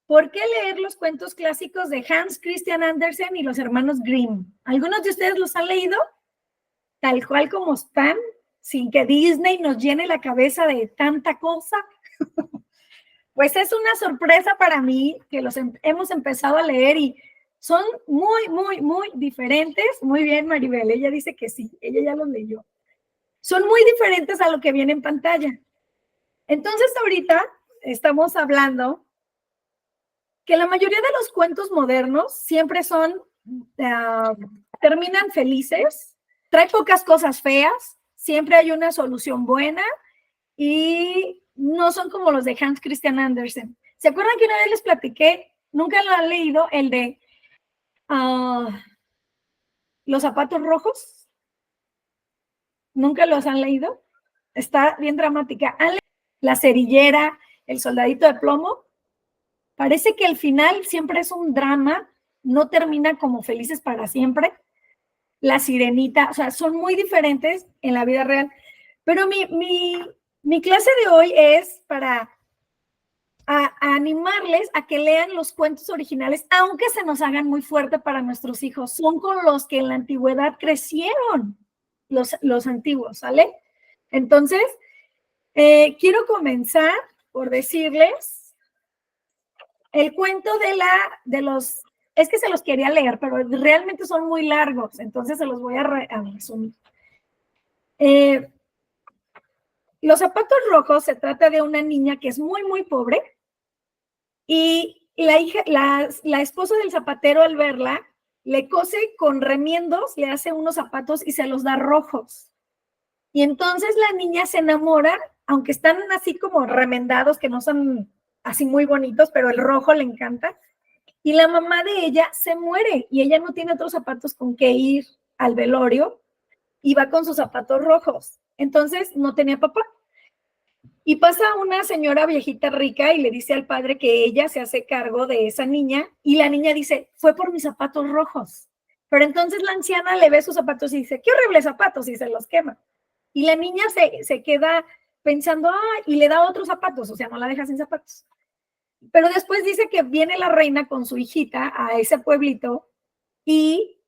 ¿Por qué leer los cuentos clásicos de Hans Christian Andersen y los hermanos Grimm? ¿Algunos de ustedes los han leído? Tal cual como están, sin que Disney nos llene la cabeza de tanta cosa. Pues es una sorpresa para mí que los hemos empezado a leer y son muy, muy, muy diferentes. Muy bien, Maribel, ella dice que sí, ella ya los leyó. Son muy diferentes a lo que viene en pantalla. Entonces, ahorita estamos hablando que la mayoría de los cuentos modernos siempre son, terminan felices, trae pocas cosas feas, siempre hay una solución buena y no son como los de Hans Christian Andersen. ¿Se acuerdan que una vez les platiqué? Nunca lo han leído, el de los zapatos rojos. ¿Nunca los han leído? Está bien dramática. La cerillera, el soldadito de plomo. Parece que el final siempre es un drama, no termina como felices para siempre. La sirenita, o sea, son muy diferentes en la vida real. Pero mi clase de hoy es para a animarles a que lean los cuentos originales, aunque se nos hagan muy fuerte para nuestros hijos. Son con los que en la antigüedad crecieron los antiguos, ¿sale? Entonces, quiero comenzar por decirles el cuento de los, es que se los quería leer, pero realmente son muy largos, entonces se los voy a resumir. Los zapatos rojos se trata de una niña que es muy, muy pobre y la esposa del zapatero al verla le cose con remiendos, le hace unos zapatos y se los da rojos. Y entonces la niña se enamora, aunque están así como remendados, que no son así muy bonitos, pero el rojo le encanta. Y la mamá de ella se muere y ella no tiene otros zapatos con que ir al velorio y va con sus zapatos rojos. Entonces no tenía papá. Y pasa una señora viejita rica y le dice al padre que ella se hace cargo de esa niña y la niña dice, fue por mis zapatos rojos. Pero entonces la anciana le ve sus zapatos y dice, qué horribles zapatos, y se los quema. Y la niña se queda pensando, y le da otros zapatos, o sea, no la deja sin zapatos. Pero después dice que viene la reina con su hijita a ese pueblito y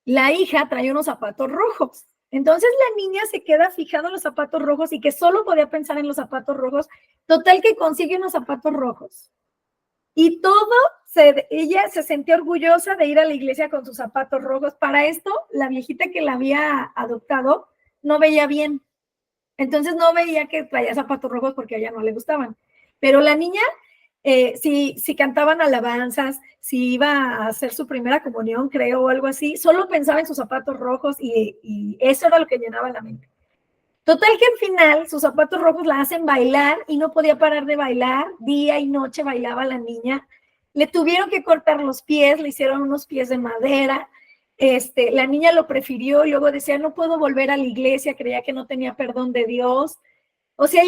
la hija trae unos zapatos rojos. Entonces la niña se queda fijada en los zapatos rojos y que solo podía pensar en los zapatos rojos. Total que consigue unos zapatos rojos. Y ella se sentía orgullosa de ir a la iglesia con sus zapatos rojos. Para esto, la viejita que la había adoptado no veía bien. Entonces no veía que traía zapatos rojos porque a ella no le gustaban. Pero la niña, si cantaban alabanzas, si iba a hacer su primera comunión, creo, o algo así, solo pensaba en sus zapatos rojos y eso era lo que llenaba la mente. Total que al final sus zapatos rojos la hacen bailar y no podía parar de bailar, día y noche bailaba la niña. Le tuvieron que cortar los pies, le hicieron unos pies de madera. La niña lo prefirió y luego decía, no puedo volver a la iglesia, creía que no tenía perdón de Dios. O sea,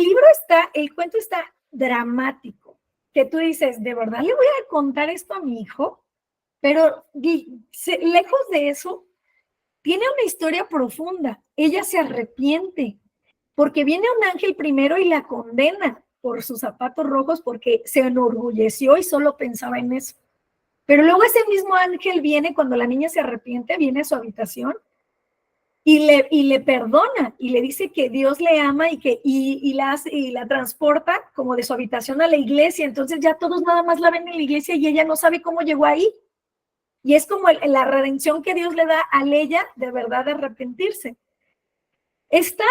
el cuento está dramático, que tú dices, ¿de verdad le voy a contar esto a mi hijo? Pero lejos de eso, tiene una historia profunda. Ella se arrepiente, porque viene un ángel primero y la condena por sus zapatos rojos porque se enorgulleció y solo pensaba en eso. Pero luego ese mismo ángel viene cuando la niña se arrepiente, viene a su habitación y le perdona y le dice que Dios le ama y la transporta como de su habitación a la iglesia. Entonces ya todos nada más la ven en la iglesia y ella no sabe cómo llegó ahí. Y es como la redención que Dios le da a ella de verdad de arrepentirse. Está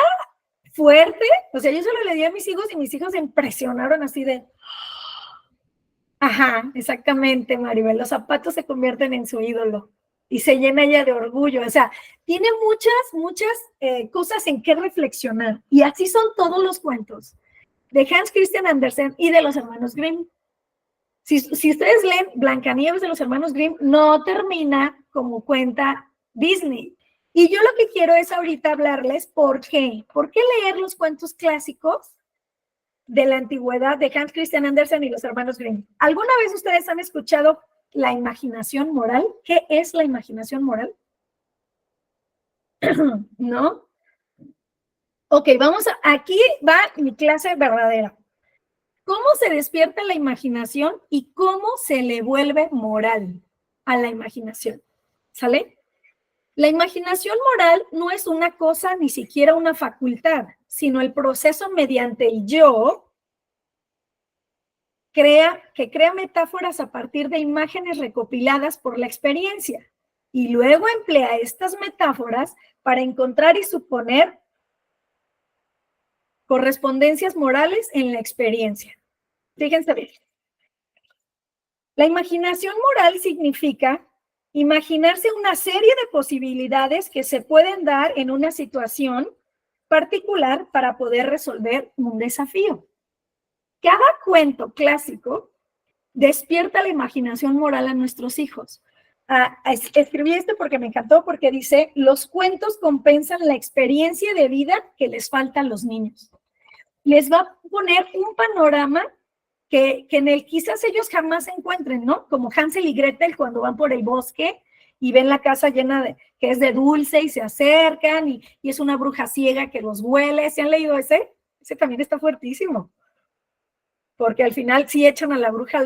fuerte, o sea, yo solo le di a mis hijos y mis hijos se impresionaron así de... Ajá, exactamente, Maribel, los zapatos se convierten en su ídolo y se llena ella de orgullo, o sea, tiene muchas cosas en que reflexionar y así son todos los cuentos de Hans Christian Andersen y de los hermanos Grimm. Si ustedes leen Blancanieves de los hermanos Grimm, no termina como cuenta Disney. Y yo lo que quiero es ahorita hablarles por qué. ¿Por qué leer los cuentos clásicos de la antigüedad de Hans Christian Andersen y los hermanos Grimm? ¿Alguna vez ustedes han escuchado la imaginación moral? ¿Qué es la imaginación moral? ¿No? Ok, aquí va mi clase verdadera. cómo se despierta la imaginación y cómo se le vuelve moral a la imaginación. ¿Sale? La imaginación moral no es una cosa, ni siquiera una facultad, sino el proceso mediante el yo que crea metáforas a partir de imágenes recopiladas por la experiencia y luego emplea estas metáforas para encontrar y suponer correspondencias morales en la experiencia. Fíjense bien. La imaginación moral significa imaginarse una serie de posibilidades que se pueden dar en una situación particular para poder resolver un desafío. Cada cuento clásico despierta la imaginación moral a nuestros hijos. Escribí esto porque me encantó, porque dice, los cuentos compensan la experiencia de vida que les falta a los niños. Les va a poner un panorama que en el quizás ellos jamás se encuentren, ¿no? Como Hansel y Gretel cuando van por el bosque y ven la casa llena de, que es de dulce y se acercan y es una bruja ciega que los huele. ¿Se han leído ese? Ese también está fuertísimo. Porque al final sí echan a la bruja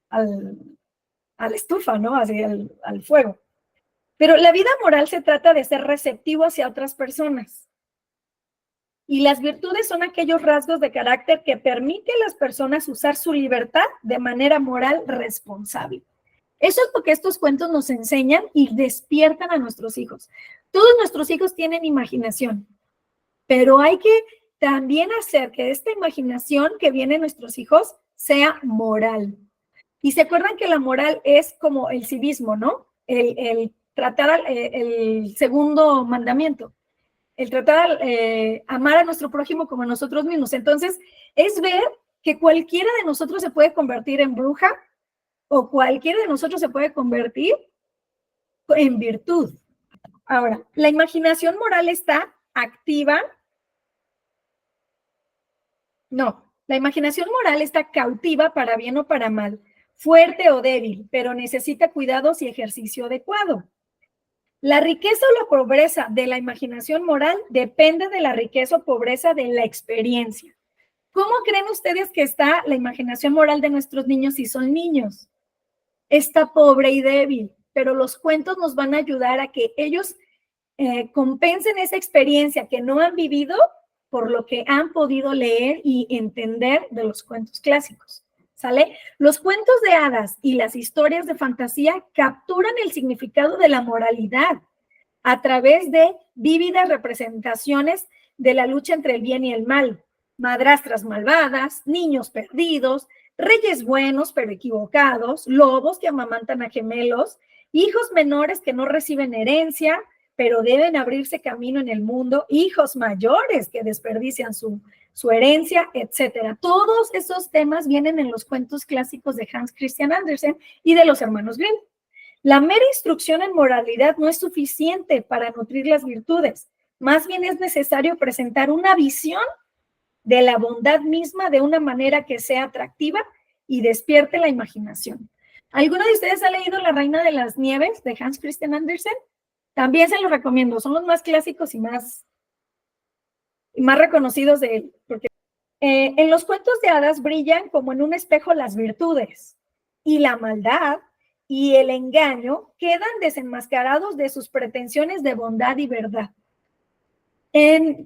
a la estufa, ¿no? Así al fuego. Pero la vida moral se trata de ser receptivo hacia otras personas. Y las virtudes son aquellos rasgos de carácter que permiten a las personas usar su libertad de manera moral responsable. Eso es lo que estos cuentos nos enseñan y despiertan a nuestros hijos. Todos nuestros hijos tienen imaginación, pero hay que también hacer que esta imaginación que viene de nuestros hijos sea moral. Y se acuerdan que la moral es como el civismo, ¿no? El tratar el segundo mandamiento, el tratar amar a nuestro prójimo como a nosotros mismos. Entonces, es ver que cualquiera de nosotros se puede convertir en bruja o cualquiera de nosotros se puede convertir en virtud. Ahora, la imaginación moral está activa. No, la imaginación moral está cautiva para bien o para mal, fuerte o débil, pero necesita cuidados y ejercicio adecuado. La riqueza o la pobreza de la imaginación moral depende de la riqueza o pobreza de la experiencia. ¿Cómo creen ustedes que está la imaginación moral de nuestros niños si son niños? Está pobre y débil, pero los cuentos nos van a ayudar a que ellos compensen esa experiencia que no han vivido por lo que han podido leer y entender de los cuentos clásicos, ¿sale? Los cuentos de hadas y las historias de fantasía capturan el significado de la moralidad a través de vívidas representaciones de la lucha entre el bien y el mal, madrastras malvadas, niños perdidos, reyes buenos pero equivocados, lobos que amamantan a gemelos, hijos menores que no reciben herencia, pero deben abrirse camino en el mundo, hijos mayores que desperdician su herencia, etcétera. Todos esos temas vienen en los cuentos clásicos de Hans Christian Andersen y de los hermanos Grimm. La mera instrucción en moralidad no es suficiente para nutrir las virtudes, más bien es necesario presentar una visión de la bondad misma de una manera que sea atractiva y despierte la imaginación. ¿Alguno de ustedes ha leído La Reina de las Nieves de Hans Christian Andersen? También se los recomiendo, son los más clásicos y más reconocidos de él. Porque, en los cuentos de hadas brillan como en un espejo las virtudes y la maldad y el engaño quedan desenmascarados de sus pretensiones de bondad y verdad.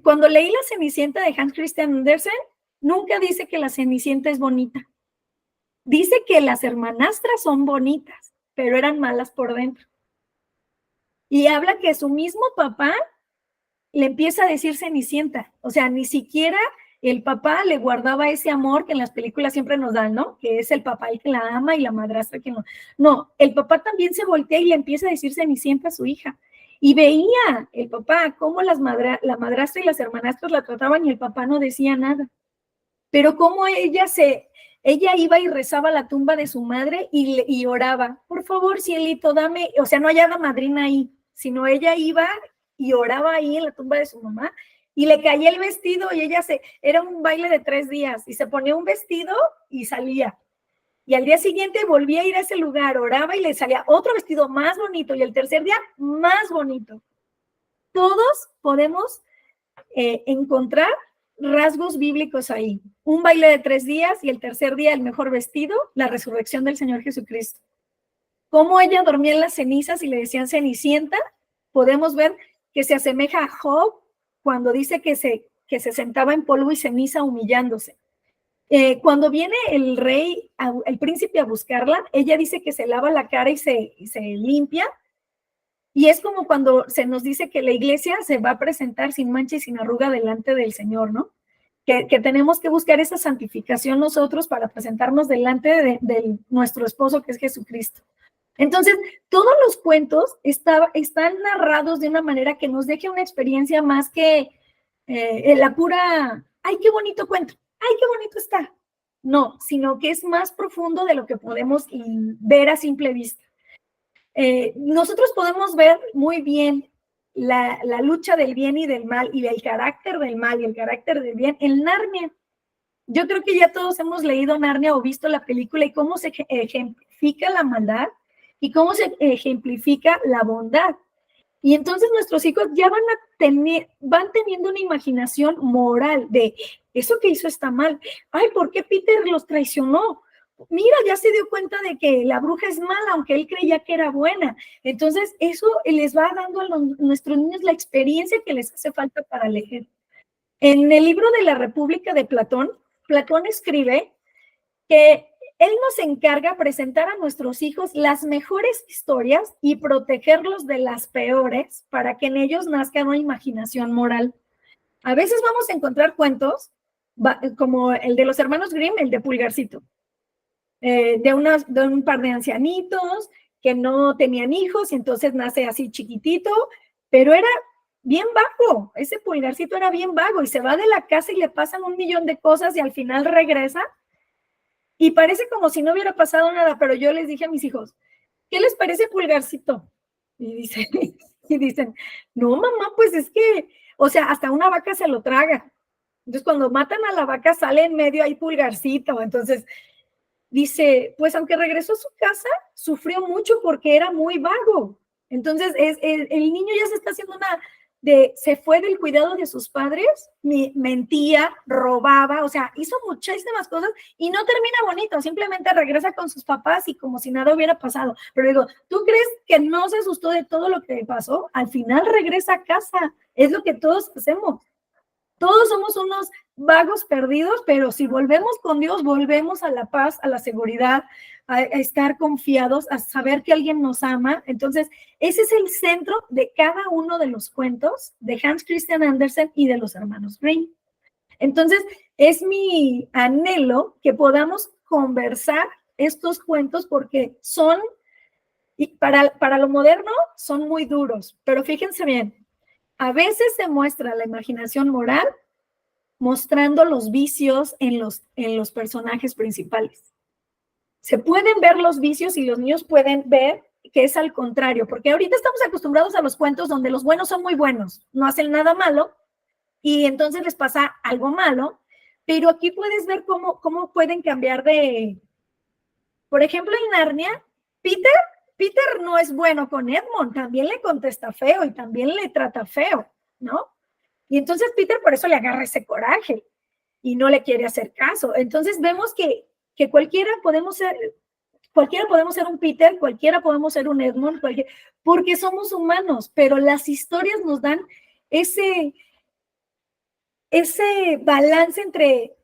Cuando leí La Cenicienta de Hans Christian Andersen, nunca dice que la Cenicienta es bonita. Dice que las hermanastras son bonitas, pero eran malas por dentro. Y habla que su mismo papá le empieza a decir Cenicienta. O sea, ni siquiera el papá le guardaba ese amor que en las películas siempre nos dan, ¿no? Que es el papá el que la ama y la madrastra que no. No, el papá también se voltea y le empieza a decir Cenicienta a su hija. Y veía el papá cómo la madrastra y las hermanastras la trataban y el papá no decía nada. Pero cómo ella iba y rezaba a la tumba de su madre y oraba, por favor, cielito, dame, o sea, no había la madrina ahí, sino ella iba y oraba ahí en la tumba de su mamá y le caía el vestido y era un baile de 3 días y se ponía un vestido y salía. Y al día siguiente volvía a ir a ese lugar, oraba y le salía otro vestido más bonito y el tercer día más bonito. Todos podemos encontrar rasgos bíblicos ahí. Un baile de 3 días y el tercer día el mejor vestido, la resurrección del Señor Jesucristo. Cómo ella dormía en las cenizas y le decían Cenicienta, podemos ver que se asemeja a Job cuando dice que se sentaba en polvo y ceniza humillándose. Cuando viene el rey, el príncipe a buscarla, ella dice que se lava la cara y se limpia. Y es como cuando se nos dice que la iglesia se va a presentar sin mancha y sin arruga delante del Señor, ¿no? Que tenemos que buscar esa santificación nosotros para presentarnos delante de nuestro esposo, que es Jesucristo. Entonces, todos los cuentos están narrados de una manera que nos deje una experiencia más que la pura, ¡ay, qué bonito cuento! ¡Ay, qué bonito está! No, sino que es más profundo de lo que podemos ver a simple vista. Nosotros podemos ver muy bien la lucha del bien y del mal y el carácter del mal y el carácter del bien en Narnia. Yo creo que ya todos hemos leído Narnia o visto la película y cómo se ejemplifica la maldad y cómo se ejemplifica la bondad. Y entonces nuestros hijos ya van teniendo una imaginación moral de eso que hizo está mal. Ay, ¿por qué Peter los traicionó? Mira, ya se dio cuenta de que la bruja es mala, aunque él creía que era buena. Entonces, eso les va dando a nuestros niños la experiencia que les hace falta para leer. En el libro de la República de Platón, Platón escribe que él nos encarga presentar a nuestros hijos las mejores historias y protegerlos de las peores para que en ellos nazca una imaginación moral. A veces vamos a encontrar cuentos como el de los hermanos Grimm, el de Pulgarcito. De un par de ancianitos que no tenían hijos y entonces nace así chiquitito, pero era bien vago, ese Pulgarcito era bien vago y se va de la casa y le pasan 1,000,000 de cosas y al final regresa y parece como si no hubiera pasado nada, pero yo les dije a mis hijos, ¿qué les parece Pulgarcito? Y dicen, no mamá, pues es que, o sea, hasta una vaca se lo traga. Entonces cuando matan a la vaca sale en medio ahí Pulgarcito, entonces dice, pues aunque regresó a su casa, sufrió mucho porque era muy vago. Entonces, el niño ya se está haciendo se fue del cuidado de sus padres, mentía, robaba, o sea, hizo muchísimas cosas y no termina bonito, simplemente regresa con sus papás y como si nada hubiera pasado. Pero digo, ¿tú crees que no se asustó de todo lo que pasó? Al final regresa a casa, es lo que todos hacemos. Todos somos unos vagos perdidos, pero si volvemos con Dios, volvemos a la paz, a la seguridad, a estar confiados, a saber que alguien nos ama. Entonces, ese es el centro de cada uno de los cuentos de Hans Christian Andersen y de los hermanos Grimm. Entonces, es mi anhelo que podamos conversar estos cuentos porque son, y para lo moderno, son muy duros, pero fíjense bien, a veces se muestra la imaginación moral mostrando los vicios en los personajes principales. Se pueden ver los vicios y los niños pueden ver que es al contrario, porque ahorita estamos acostumbrados a los cuentos donde los buenos son muy buenos, no hacen nada malo y entonces les pasa algo malo, pero aquí puedes ver cómo pueden cambiar por ejemplo, en Narnia, Peter no es bueno con Edmond, también le contesta feo y también le trata feo, ¿no? Y entonces Peter por eso le agarra ese coraje y no le quiere hacer caso. Entonces vemos que cualquiera podemos ser un Peter, cualquiera podemos ser un Edmond, porque somos humanos, pero las historias nos dan ese balance entre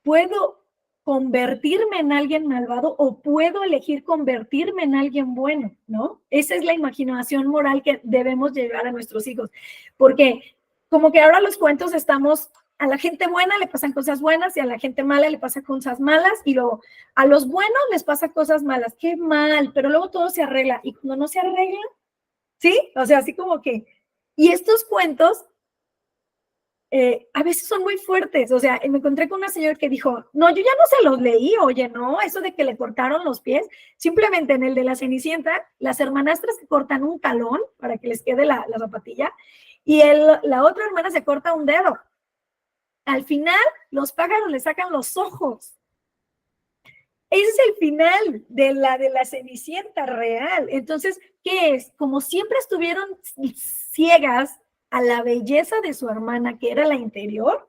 puedo convertirme en alguien malvado o puedo elegir convertirme en alguien bueno, ¿no? Esa es la imaginación moral que debemos llevar a nuestros hijos, porque como que ahora los cuentos a la gente buena le pasan cosas buenas y a la gente mala le pasan cosas malas y luego a los buenos les pasan cosas malas, qué mal, pero luego todo se arregla y cuando no se arregla, ¿sí? O sea, así como que, y estos cuentos a veces son muy fuertes, o sea, me encontré con una señora que dijo, no, yo ya no se los leí, oye, no, eso de que le cortaron los pies, simplemente en el de la Cenicienta, las hermanastras se cortan un talón para que les quede la zapatilla, y la otra hermana se corta un dedo. Al final, los pájaros le sacan los ojos. Ese es el final de la Cenicienta real. Entonces, ¿qué es? Como siempre estuvieron ciegas a la belleza de su hermana, que era la interior,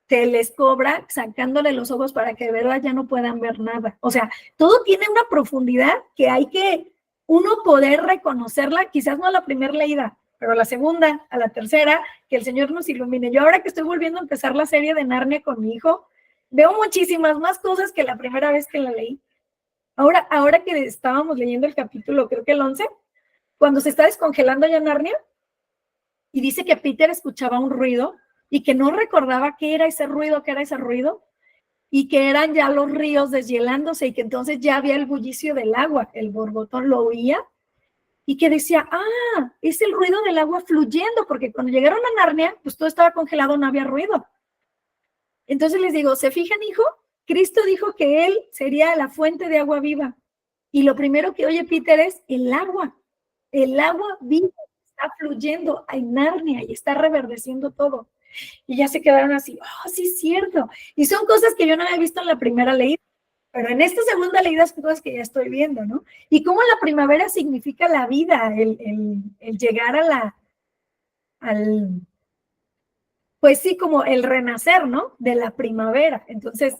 se les cobra sacándole los ojos para que de verdad ya no puedan ver nada. O sea, todo tiene una profundidad que hay que uno poder reconocerla, quizás no a la primera leída, pero a la segunda, a la tercera, que el Señor nos ilumine. Yo ahora que estoy volviendo a empezar la serie de Narnia con mi hijo, veo muchísimas más cosas que la primera vez que la leí. Ahora que estábamos leyendo el capítulo, creo que el 11, cuando se está descongelando ya Narnia, y dice que Peter escuchaba un ruido y que no recordaba qué era ese ruido, y que eran ya los ríos deshielándose y que entonces ya había el bullicio del agua, el borbotón lo oía y que decía, es el ruido del agua fluyendo, porque cuando llegaron a Narnia, pues todo estaba congelado, no había ruido. Entonces les digo, ¿se fijan, hijo? Cristo dijo que él sería la fuente de agua viva. Y lo primero que oye Peter es el agua viva está fluyendo en Narnia y está reverdeciendo todo. Y ya se quedaron así, sí es cierto. Y son cosas que yo no había visto en la primera leída, pero en esta segunda leída son cosas que ya estoy viendo, ¿no? Y cómo la primavera significa la vida, el llegar pues sí, como el renacer, ¿no? De la primavera. Entonces,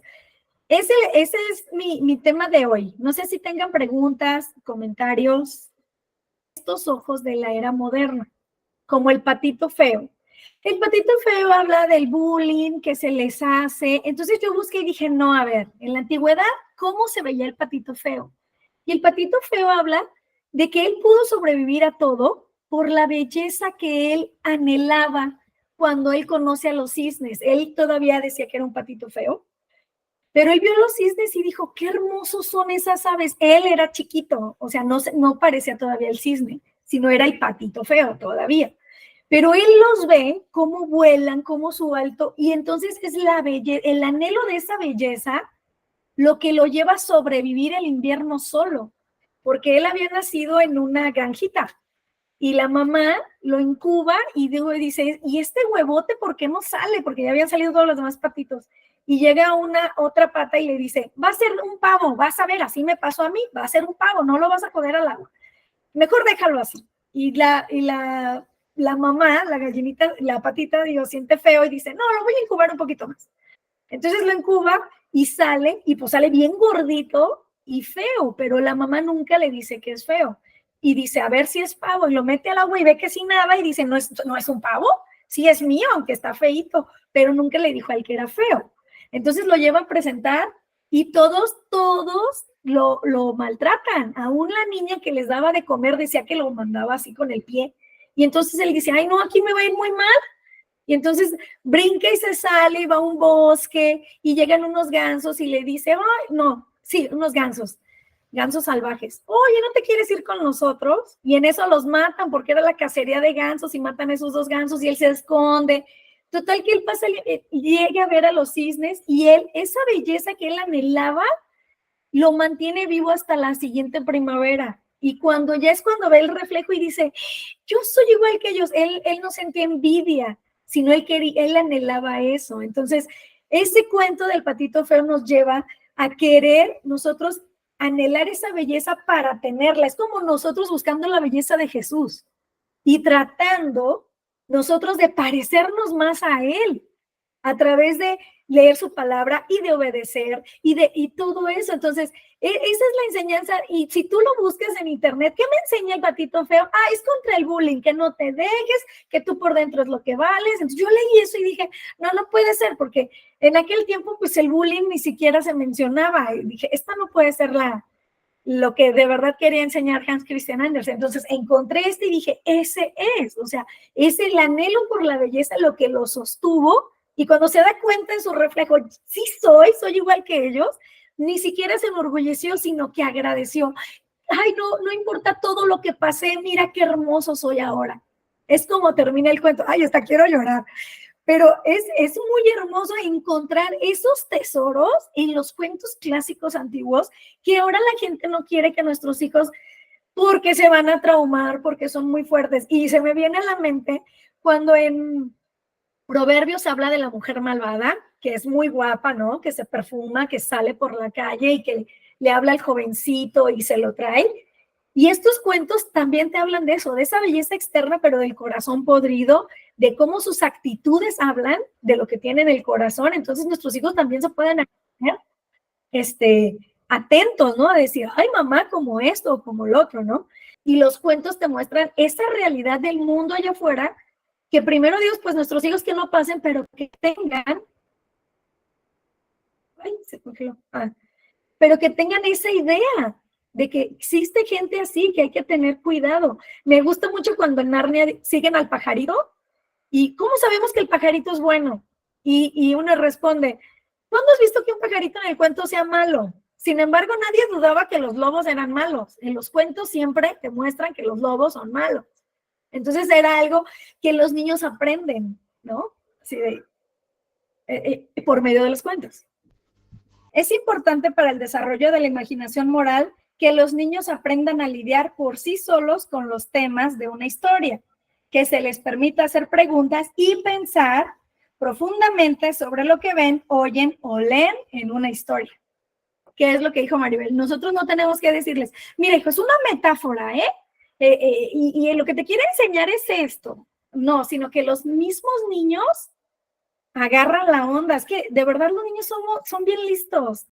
ese es mi tema de hoy. No sé si tengan preguntas, comentarios. Estos ojos de la era moderna, como el patito feo. El patito feo habla del bullying que se les hace. Entonces yo busqué y dije, no, a ver, en la antigüedad, ¿cómo se veía el patito feo? Y el patito feo habla de que él pudo sobrevivir a todo por la belleza que él anhelaba cuando él conoce a los cisnes. Él todavía decía que era un patito feo, pero él vio los cisnes y dijo, qué hermosos son esas aves. Él era chiquito, o sea, no parecía todavía el cisne, sino era el patito feo todavía. Pero él los ve cómo vuelan, cómo su alto, y entonces es la belleza, el anhelo de esa belleza lo que lo lleva a sobrevivir el invierno solo, porque él había nacido en una granjita y la mamá lo incuba y dice, ¿y este huevote por qué no sale? Porque ya habían salido todos los demás patitos. Y llega otra pata y le dice, va a ser un pavo, vas a ver, así me pasó a mí, va a ser un pavo, no lo vas a poner al agua. Mejor déjalo así. Y la mamá, la gallinita, la patita, siente feo y dice, no, lo voy a incubar un poquito más. Entonces lo incuba y sale, y pues sale bien gordito y feo, pero la mamá nunca le dice que es feo. Y dice, a ver si es pavo, y lo mete al agua y ve que sin nada, y dice, no es un pavo, sí es mío, aunque está feito, pero nunca le dijo a él que era feo. Entonces lo lleva a presentar y todos lo maltratan. Aún la niña que les daba de comer decía que lo mandaba así con el pie. Y entonces él dice, ay, no, aquí me va a ir muy mal. Y entonces brinca y se sale y va a un bosque y llegan unos gansos y le dice, ay, no, sí, unos gansos salvajes. Oye, ¿no te quieres ir con nosotros? Y en eso los matan porque era la cacería de gansos y matan a esos dos gansos y él se esconde. Total que él pasa, llega a ver a los cisnes y él, esa belleza que él anhelaba, lo mantiene vivo hasta la siguiente primavera. Y cuando ve el reflejo y dice, yo soy igual que ellos, él no sentía envidia, sino él anhelaba eso. Entonces, ese cuento del patito feo nos lleva a querer nosotros anhelar esa belleza para tenerla. Es como nosotros buscando la belleza de Jesús y tratando nosotros de parecernos más a él a través de leer su palabra y de obedecer y todo eso. Entonces, esa es la enseñanza. Y si tú lo buscas en internet, ¿qué me enseña el patito feo? Es contra el bullying, que no te dejes, que tú por dentro es lo que vales. Entonces yo leí eso y dije, no puede ser, porque en aquel tiempo pues el bullying ni siquiera se mencionaba. Y dije, esta no puede ser lo que de verdad quería enseñar Hans Christian Andersen. Entonces encontré y dije, ese es, o sea, es el anhelo por la belleza lo que lo sostuvo. Y cuando se da cuenta en su reflejo, sí soy igual que ellos, ni siquiera se enorgulleció, sino que agradeció. Ay, no importa todo lo que pasé, mira qué hermoso soy ahora. Es como termina el cuento. Ay, hasta quiero llorar. Pero es muy hermoso encontrar esos tesoros en los cuentos clásicos antiguos que ahora la gente no quiere que nuestros hijos, porque se van a traumar, porque son muy fuertes. Y se me viene a la mente cuando en Proverbios habla de la mujer malvada, que es muy guapa, ¿no? Que se perfuma, que sale por la calle y que le habla al jovencito y se lo trae. Y estos cuentos también te hablan de eso, de esa belleza externa, pero del corazón podrido, de cómo sus actitudes hablan de lo que tienen en el corazón. Entonces nuestros hijos también se pueden atentos, ¿no? A decir, ay, mamá, como esto o como lo otro, ¿no? Y los cuentos te muestran esa realidad del mundo allá afuera, que primero Dios, pues nuestros hijos que no pasen, pero que tengan, ay, se congeló, pero que tengan esa idea de que existe gente así, que hay que tener cuidado. Me gusta mucho cuando en Narnia siguen al pajarito, y ¿cómo sabemos que el pajarito es bueno? Y uno responde, ¿cuándo has visto que un pajarito en el cuento sea malo? Sin embargo, nadie dudaba que los lobos eran malos. En los cuentos siempre te muestran que los lobos son malos. Entonces era algo que los niños aprenden, ¿no? Así por medio de los cuentos. Es importante para el desarrollo de la imaginación moral que los niños aprendan a lidiar por sí solos con los temas de una historia, que se les permita hacer preguntas y pensar profundamente sobre lo que ven, oyen o leen en una historia. ¿Qué es lo que dijo Maribel? Nosotros no tenemos que decirles, mira, hijo, es una metáfora, y lo que te quiere enseñar es esto. No, sino que los mismos niños agarran la onda. Es que de verdad los niños son bien listos.